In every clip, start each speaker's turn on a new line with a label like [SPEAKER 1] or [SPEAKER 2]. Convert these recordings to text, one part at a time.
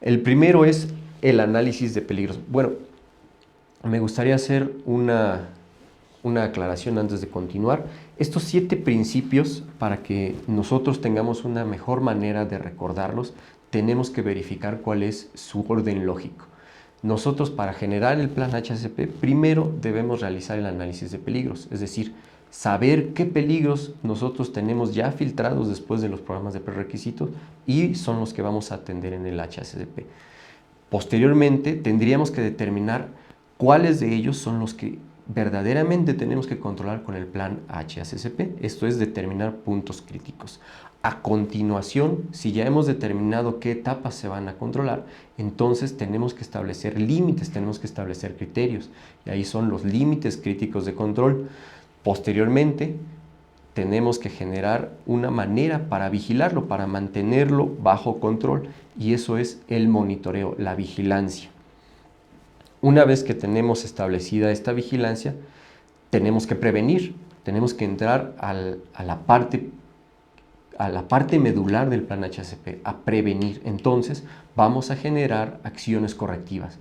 [SPEAKER 1] El primero es el análisis de peligros. Bueno, me gustaría hacer una aclaración antes de continuar. Estos 7 principios, para que nosotros tengamos una mejor manera de recordarlos, tenemos que verificar cuál es su orden lógico. Nosotros, para generar el plan HACCP, primero debemos realizar el análisis de peligros, es decir, saber qué peligros nosotros tenemos ya filtrados después de los programas de prerequisitos y son los que vamos a atender en el HACCP. Posteriormente, tendríamos que determinar cuáles de ellos son los que verdaderamente tenemos que controlar con el plan HACCP. Esto es determinar puntos críticos. A continuación, si ya hemos determinado qué etapas se van a controlar, entonces tenemos que establecer límites, tenemos que establecer criterios. Y ahí son los límites críticos de control. Posteriormente, tenemos que generar una manera para vigilarlo, para mantenerlo bajo control, y eso es el monitoreo, la vigilancia. Una vez que tenemos establecida esta vigilancia, tenemos que prevenir, tenemos que entrar a la parte medular del plan HACCP, a prevenir. Entonces, vamos a generar acciones correctivas.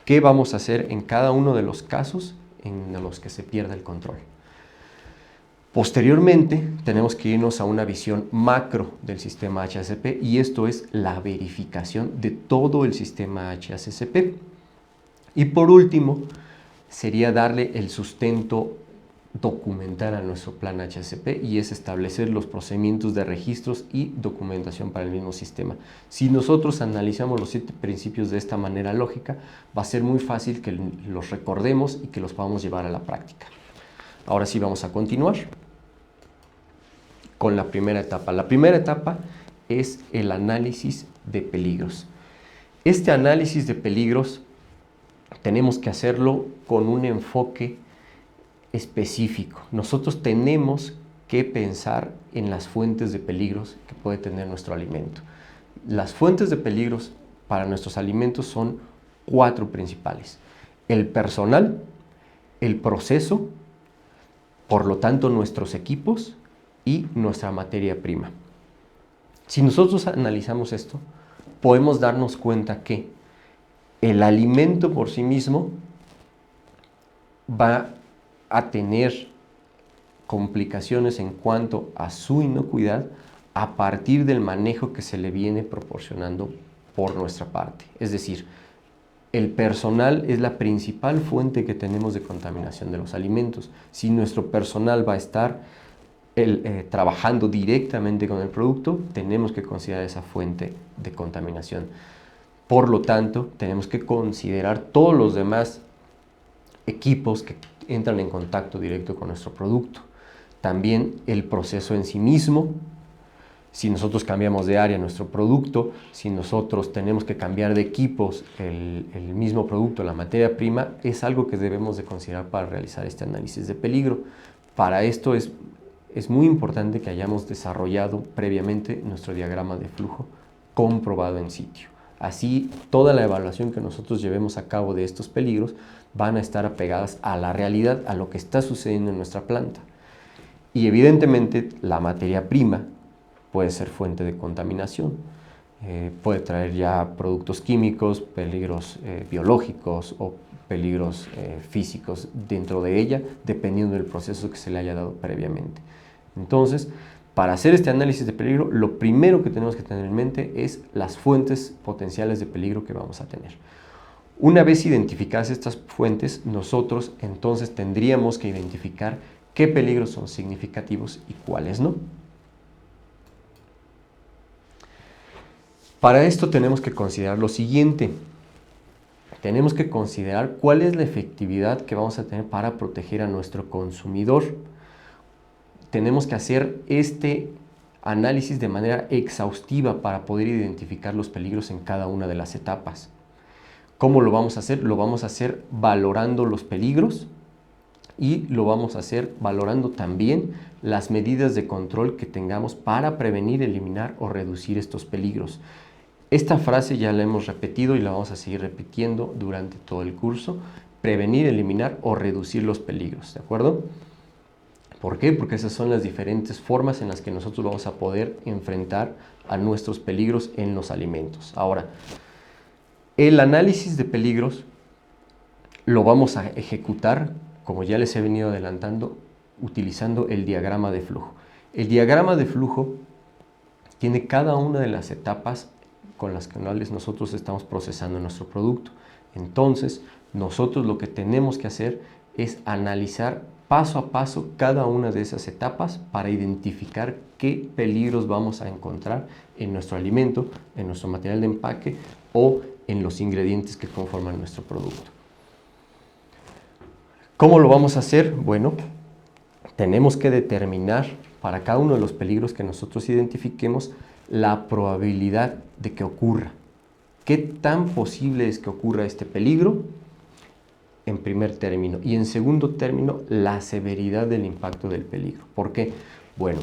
[SPEAKER 1] ¿Qué vamos a hacer en cada uno de los casos en los que se pierda el control? Posteriormente, tenemos que irnos a una visión macro del sistema HACCP, y esto es la verificación de todo el sistema HACCP. Y por último, sería darle el sustento documental a nuestro plan HACCP, y es establecer los procedimientos de registros y documentación para el mismo sistema. Si nosotros analizamos los 7 principios de esta manera lógica, va a ser muy fácil que los recordemos y que los podamos llevar a la práctica. Ahora sí vamos a continuar con la primera etapa. La primera etapa es el análisis de peligros. Este análisis de peligros tenemos que hacerlo con un enfoque específico. Nosotros tenemos que pensar en las fuentes de peligros que puede tener nuestro alimento. Las fuentes de peligros para nuestros alimentos son 4 principales: el personal, el proceso, por lo tanto nuestros equipos y nuestra materia prima. Si nosotros analizamos esto, podemos darnos cuenta que el alimento por sí mismo va a tener complicaciones en cuanto a su inocuidad a partir del manejo que se le viene proporcionando por nuestra parte. Es decir, el personal es la principal fuente que tenemos de contaminación de los alimentos. Si nuestro personal va a estar trabajando directamente con el producto, tenemos que considerar esa fuente de contaminación. Por lo tanto, tenemos que considerar todos los demás equipos que entran en contacto directo con nuestro producto. También el proceso en sí mismo. Si nosotros cambiamos de área nuestro producto, si nosotros tenemos que cambiar de equipos el mismo producto, la materia prima, es algo que debemos de considerar para realizar este análisis de peligro. Para esto es muy importante que hayamos desarrollado previamente nuestro diagrama de flujo comprobado en sitio. Así, toda la evaluación que nosotros llevemos a cabo de estos peligros van a estar apegadas a la realidad, a lo que está sucediendo en nuestra planta. Y evidentemente la materia prima puede ser fuente de contaminación, puede traer ya productos químicos, peligros biológicos o peligros físicos dentro de ella, dependiendo del proceso que se le haya dado previamente. Entonces, para hacer este análisis de peligro, lo primero que tenemos que tener en mente es las fuentes potenciales de peligro que vamos a tener. Una vez identificadas estas fuentes, nosotros entonces tendríamos que identificar qué peligros son significativos y cuáles no. Para esto tenemos que considerar lo siguiente. Tenemos que considerar cuál es la efectividad que vamos a tener para proteger a nuestro consumidor. Tenemos que hacer este análisis de manera exhaustiva para poder identificar los peligros en cada una de las etapas. ¿Cómo lo vamos a hacer? Lo vamos a hacer valorando los peligros y lo vamos a hacer valorando también las medidas de control que tengamos para prevenir, eliminar o reducir estos peligros. Esta frase ya la hemos repetido y la vamos a seguir repitiendo durante todo el curso: prevenir, eliminar o reducir los peligros, ¿de acuerdo? ¿Por qué? Porque esas son las diferentes formas en las que nosotros vamos a poder enfrentar a nuestros peligros en los alimentos. Ahora, El análisis de peligros lo vamos a ejecutar, como ya les he venido adelantando, utilizando el diagrama de flujo. El diagrama de flujo tiene cada una de las etapas con las cuales nosotros estamos procesando nuestro producto. Entonces, nosotros lo que tenemos que hacer es analizar paso a paso cada una de esas etapas para identificar qué peligros vamos a encontrar en nuestro alimento, en nuestro material de empaque o en los ingredientes que conforman nuestro producto. ¿Cómo lo vamos a hacer? Bueno, tenemos que determinar para cada uno de los peligros que nosotros identifiquemos la probabilidad de que ocurra. ¿Qué tan posible es que ocurra este peligro? En primer término. Y en segundo término, la severidad del impacto del peligro. ¿Por qué? Bueno,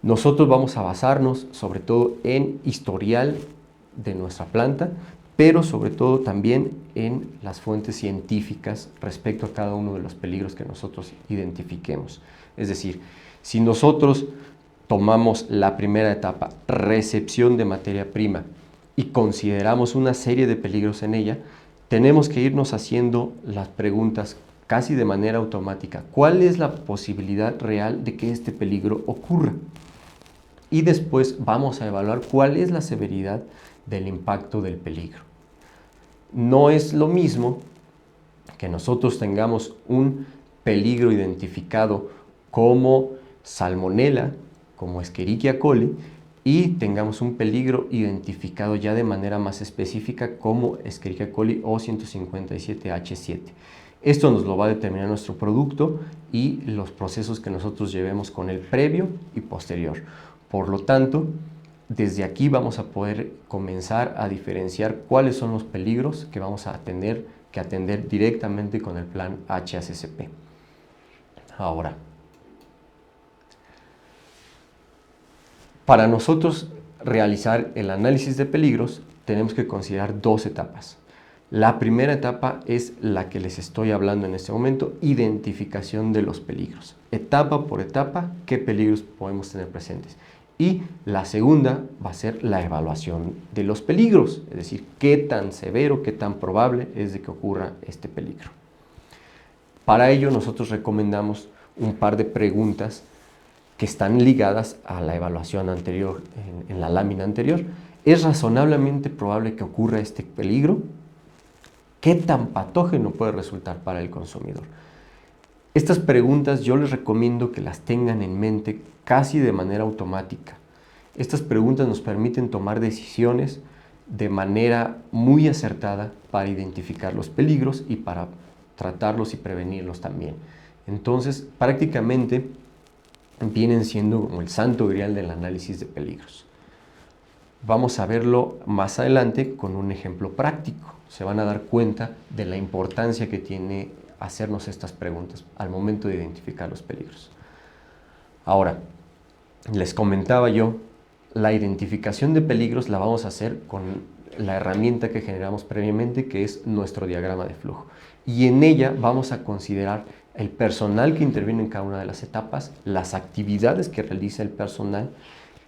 [SPEAKER 1] nosotros vamos a basarnos sobre todo en historial de nuestra planta, pero sobre todo también en las fuentes científicas respecto a cada uno de los peligros que nosotros identifiquemos. Es decir, si nosotros tomamos la primera etapa, recepción de materia prima, y consideramos una serie de peligros en ella, tenemos que irnos haciendo las preguntas casi de manera automática. ¿Cuál es la posibilidad real de que este peligro ocurra? Y después vamos a evaluar cuál es la severidad del impacto del peligro. No es lo mismo que nosotros tengamos un peligro identificado como Salmonella, como Escherichia coli, y tengamos un peligro identificado ya de manera más específica como Escherichia coli O157H7. Esto nos lo va a determinar nuestro producto y los procesos que nosotros llevemos con el previo y posterior. Por lo tanto, desde aquí vamos a poder comenzar a diferenciar cuáles son los peligros que vamos a tener que atender directamente con el plan HACCP. Ahora, para nosotros realizar el análisis de peligros, tenemos que considerar dos etapas. La primera etapa es la que les estoy hablando en este momento, identificación de los peligros. Etapa por etapa, qué peligros podemos tener presentes. Y la segunda va a ser la evaluación de los peligros, es decir, qué tan severo, qué tan probable es de que ocurra este peligro. Para ello nosotros recomendamos un par de preguntas que están ligadas a la evaluación anterior, en la lámina anterior. ¿Es razonablemente probable que ocurra este peligro? ¿Qué tan patógeno puede resultar para el consumidor? Estas preguntas yo les recomiendo que las tengan en mente casi de manera automática. Estas preguntas nos permiten tomar decisiones de manera muy acertada para identificar los peligros y para tratarlos y prevenirlos también. Entonces, prácticamente vienen siendo como el santo grial del análisis de peligros. Vamos a verlo más adelante con un ejemplo práctico. Se van a dar cuenta de la importancia que tiene hacernos estas preguntas al momento de identificar los peligros. Ahora, les comentaba yo, la identificación de peligros la vamos a hacer con la herramienta que generamos previamente, que es nuestro diagrama de flujo. Y en ella vamos a considerar el personal que interviene en cada una de las etapas, las actividades que realiza el personal,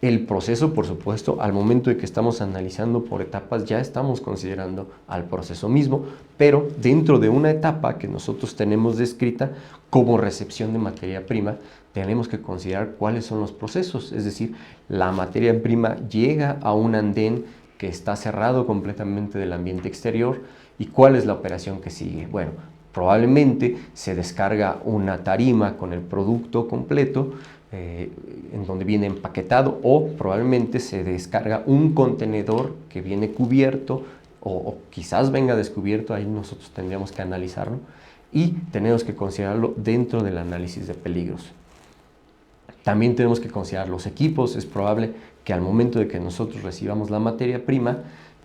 [SPEAKER 1] el proceso, por supuesto. Al momento de que estamos analizando por etapas, ya estamos considerando al proceso mismo, pero dentro de una etapa que nosotros tenemos descrita como recepción de materia prima, tenemos que considerar cuáles son los procesos, es decir, la materia prima llega a un andén que está cerrado completamente del ambiente exterior, y cuál es la operación que sigue. Bueno, probablemente se descarga una tarima con el producto completo, en donde viene empaquetado, o probablemente se descarga un contenedor que viene cubierto o quizás venga descubierto. Ahí nosotros tendríamos que analizarlo y tenemos que considerarlo dentro del análisis de peligros. También tenemos que considerar los equipos. Es probable que al momento de que nosotros recibamos la materia prima,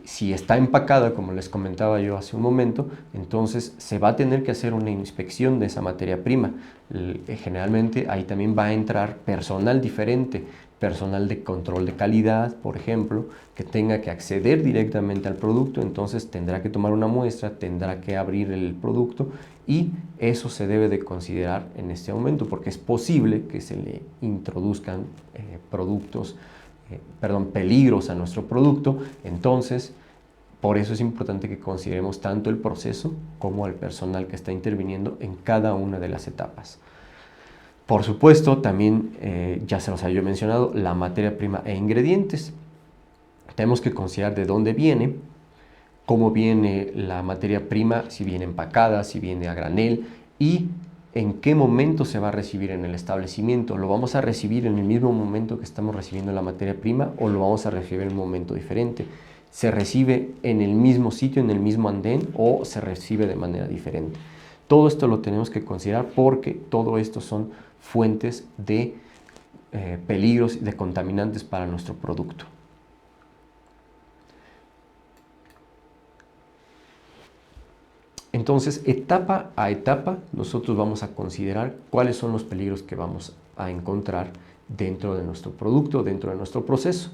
[SPEAKER 1] si está empacada, como les comentaba yo hace un momento, entonces se va a tener que hacer una inspección de esa materia prima. Generalmente ahí también va a entrar personal diferente, personal de control de calidad, por ejemplo, que tenga que acceder directamente al producto. Entonces tendrá que tomar una muestra, tendrá que abrir el producto, y eso se debe de considerar en este momento, porque es posible que se le introduzcan peligros a nuestro producto. Entonces Por eso es importante que consideremos tanto el proceso como al personal que está interviniendo en cada una de las etapas. Por supuesto, también, ya se los había mencionado, la materia prima e ingredientes. Tenemos que considerar de dónde viene, cómo viene la materia prima, si viene empacada, si viene a granel y en qué momento se va a recibir en el establecimiento. ¿Lo vamos a recibir en el mismo momento que estamos recibiendo la materia prima o lo vamos a recibir en un momento diferente? ¿Se recibe en el mismo sitio, en el mismo andén o se recibe de manera diferente? Todo esto lo tenemos que considerar porque todo esto son fuentes de peligros y de contaminantes para nuestro producto. Entonces, etapa a etapa, nosotros vamos a considerar cuáles son los peligros que vamos a encontrar dentro de nuestro producto, dentro de nuestro proceso.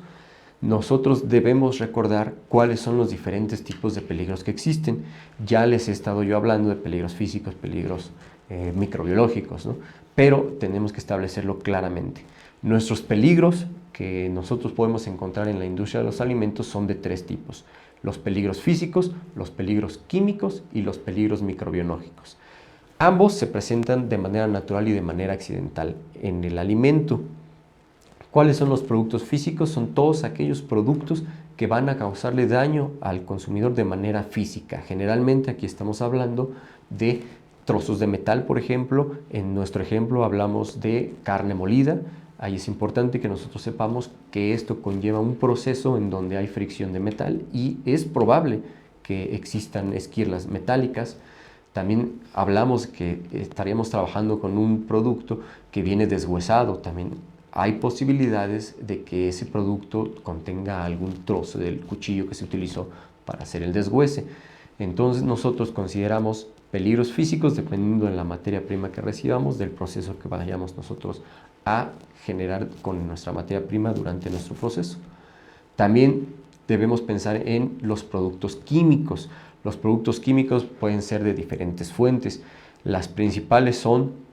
[SPEAKER 1] Nosotros debemos recordar cuáles son los diferentes tipos de peligros que existen. Ya les he estado yo hablando de peligros físicos, peligros microbiológicos, ¿no? Pero tenemos que establecerlo claramente. Nuestros peligros que nosotros podemos encontrar en la industria de los alimentos son de tres tipos: los peligros físicos, los peligros químicos y los peligros microbiológicos. Ambos se presentan de manera natural y de manera accidental en el alimento. ¿Cuáles son los productos físicos? Son todos aquellos productos que van a causarle daño al consumidor de manera física. Generalmente aquí estamos hablando de trozos de metal, por ejemplo. En nuestro ejemplo hablamos de carne molida. Ahí es importante que nosotros sepamos que esto conlleva un proceso en donde hay fricción de metal y es probable que existan esquirlas metálicas. También hablamos que estaríamos trabajando con un producto que viene deshuesado. También hay posibilidades de que ese producto contenga algún trozo del cuchillo que se utilizó para hacer el deshuese. Entonces nosotros consideramos peligros físicos dependiendo de la materia prima que recibamos, del proceso que vayamos nosotros a generar con nuestra materia prima durante nuestro proceso. También debemos pensar en los productos químicos. Los productos químicos pueden ser de diferentes fuentes. Las principales son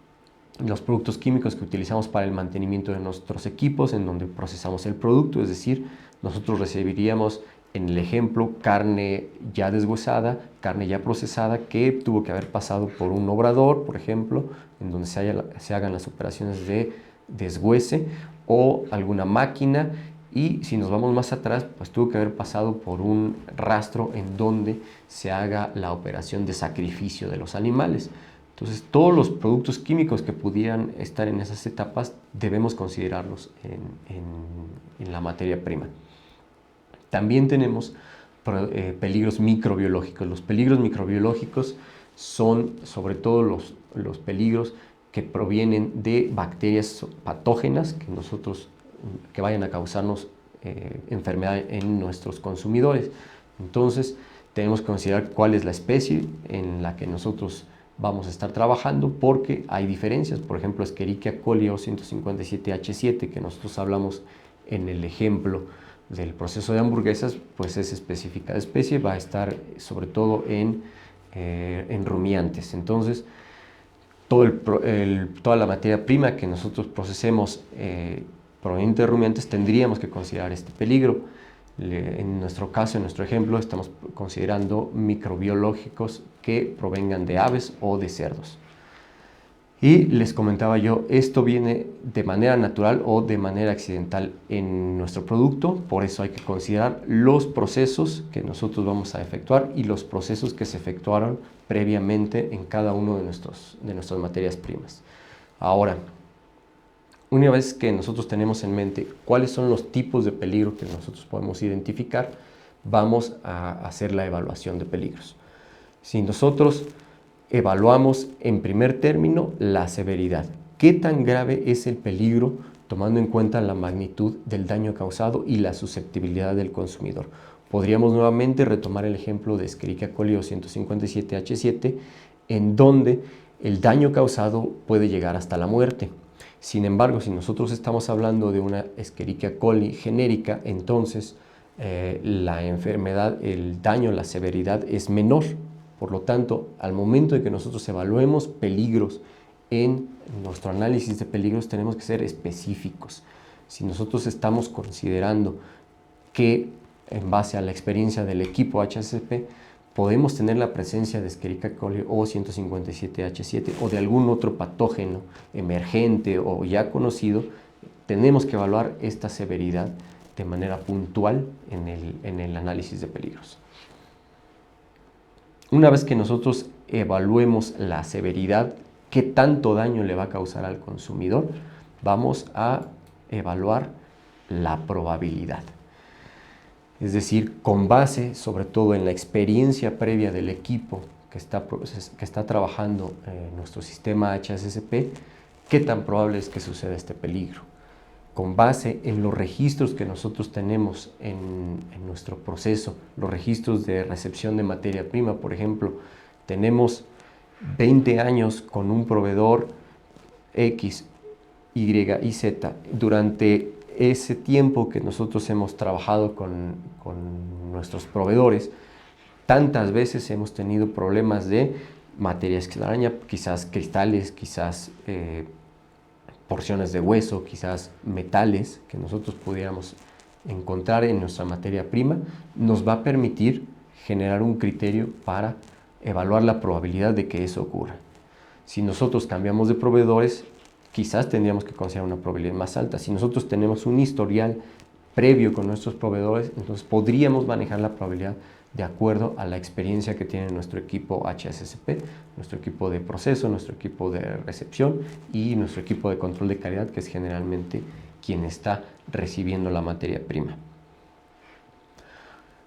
[SPEAKER 1] los productos químicos que utilizamos para el mantenimiento de nuestros equipos, en donde procesamos el producto, es decir, nosotros recibiríamos en el ejemplo carne ya deshuesada, carne ya procesada que tuvo que haber pasado por un obrador, por ejemplo, en donde se hagan las operaciones de deshuese o alguna máquina, y si nos vamos más atrás, pues tuvo que haber pasado por un rastro en donde se haga la operación de sacrificio de los animales. Entonces, todos los productos químicos que pudieran estar en esas etapas debemos considerarlos en la materia prima. También tenemos peligros microbiológicos. Los peligros microbiológicos son sobre todo los peligros que provienen de bacterias patógenas que vayan a causarnos enfermedad en nuestros consumidores. Entonces, tenemos que considerar cuál es la especie en la que nosotros vamos a estar trabajando, porque hay diferencias. Por ejemplo, Escherichia coli O157H7, que nosotros hablamos en el ejemplo del proceso de hamburguesas, pues es específica de especie, va a estar sobre todo en rumiantes. Entonces, toda la materia prima que nosotros procesemos proveniente de rumiantes, tendríamos que considerar este peligro. En nuestro caso, en nuestro ejemplo, estamos considerando microbiológicos que provengan de aves o de cerdos. Y les comentaba yo, esto viene de manera natural o de manera accidental en nuestro producto, por eso hay que considerar los procesos que nosotros vamos a efectuar y los procesos que se efectuaron previamente en cada uno de nuestras materias primas. Ahora, una vez que nosotros tenemos en mente cuáles son los tipos de peligro que nosotros podemos identificar, vamos a hacer la evaluación de peligros. Si nosotros evaluamos en primer término la severidad, ¿qué tan grave es el peligro tomando en cuenta la magnitud del daño causado y la susceptibilidad del consumidor? Podríamos nuevamente retomar el ejemplo de Escherichia coli O157H7, en donde el daño causado puede llegar hasta la muerte. Sin embargo, si nosotros estamos hablando de una Escherichia coli genérica, entonces la enfermedad, el daño, la severidad es menor. Por lo tanto, al momento de que nosotros evaluemos peligros en nuestro análisis de peligros, tenemos que ser específicos. Si nosotros estamos considerando que en base a la experiencia del equipo HACCP, podemos tener la presencia de Escherichia coli o 157H7 o de algún otro patógeno emergente o ya conocido. Tenemos que evaluar esta severidad de manera puntual en el análisis de peligros. Una vez que nosotros evaluemos la severidad, qué tanto daño le va a causar al consumidor, vamos a evaluar la probabilidad. Es decir, con base sobre todo en la experiencia previa del equipo que está trabajando en nuestro sistema HACCP, qué tan probable es que suceda este peligro. Con base en los registros que nosotros tenemos en nuestro proceso, los registros de recepción de materia prima, por ejemplo, tenemos 20 años con un proveedor X, Y y Z. Durante ese tiempo que nosotros hemos trabajado con nuestros proveedores, tantas veces hemos tenido problemas de materia extraña, quizás cristales, quizás porciones de hueso, quizás metales que nosotros pudiéramos encontrar en nuestra materia prima, nos va a permitir generar un criterio para evaluar la probabilidad de que eso ocurra. Si nosotros cambiamos de proveedores, quizás tendríamos que considerar una probabilidad más alta. Si nosotros tenemos un historial previo con nuestros proveedores, entonces podríamos manejar la probabilidad de acuerdo a la experiencia que tiene nuestro equipo HACCP, nuestro equipo de proceso, nuestro equipo de recepción y nuestro equipo de control de calidad, que es generalmente quien está recibiendo la materia prima.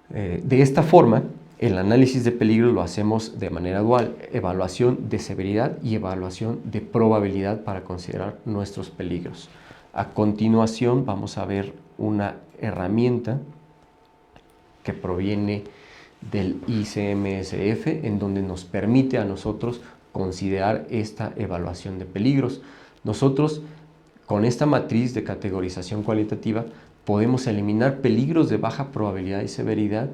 [SPEAKER 1] De esta forma, el análisis de peligro lo hacemos de manera dual, evaluación de severidad y evaluación de probabilidad para considerar nuestros peligros. A continuación vamos a ver una herramienta que proviene del ICMSF, en donde nos permite a nosotros considerar esta evaluación de peligros. Nosotros, con esta matriz de categorización cualitativa, podemos eliminar peligros de baja probabilidad y severidad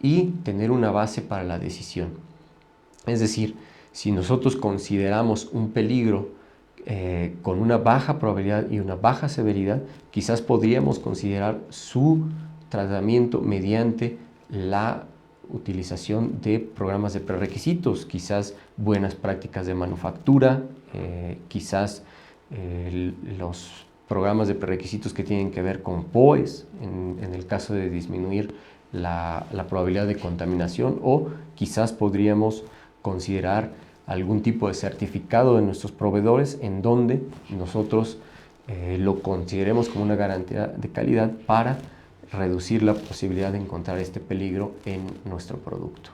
[SPEAKER 1] y tener una base para la decisión. Es decir, si nosotros consideramos un peligro con una baja probabilidad y una baja severidad, quizás podríamos considerar su tratamiento mediante la utilización de programas de prerequisitos, quizás buenas prácticas de manufactura, quizás los programas de prerequisitos que tienen que ver con POEs, en el caso de disminuir la probabilidad de contaminación, o quizás podríamos considerar algún tipo de certificado de nuestros proveedores en donde nosotros lo consideremos como una garantía de calidad para reducir la posibilidad de encontrar este peligro en nuestro producto.